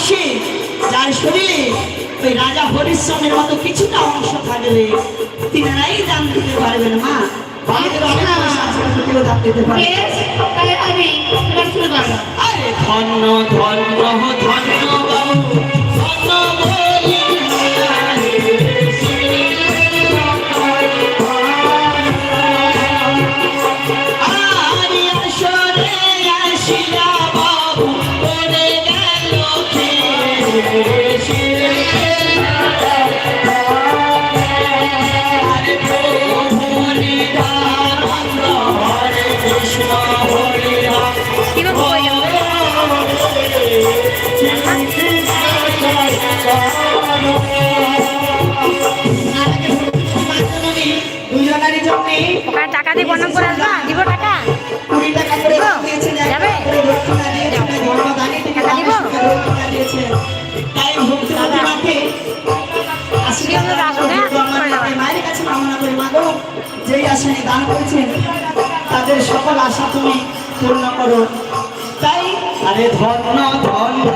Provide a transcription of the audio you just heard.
মানুষে যার শরীরে ওই রাজা হরিশ্চন্দ্রের মতো কিছুটা অংশ থাকবে তিনারাই দান দিতে পারবেন মা। বাড়িতে কেউ দান দিতে পারবে। আরে ধন্য ধন্য ধন্য বাবু ধন্য বলি আরে আসরে আসিয়া বাবু পড়ে গেল আরে প্রভু নিধানন্দ হরে কৃষ্ণ হরে রাম দুজনেরই জন্য ওখানে টাকা দিয়ে প্রণাম করে আসবা, দিব টাকা 20 টাকা করে দিব? দিয়েছেন, যাবে? দক্ষিণা দিয়েছেন, ধর্মদানি থেকে টাকা দিব? দক্ষিণা দিয়েছেন। তাই ভক্তি প্রতিমাকে আশীর্বাদ মায়ের কাছে কামনা করে মাগো যেই আসনে দান করেছেন তাদের সকল আশা তুমি পূর্ণ করো। তাই আরে ধন্য ধন্য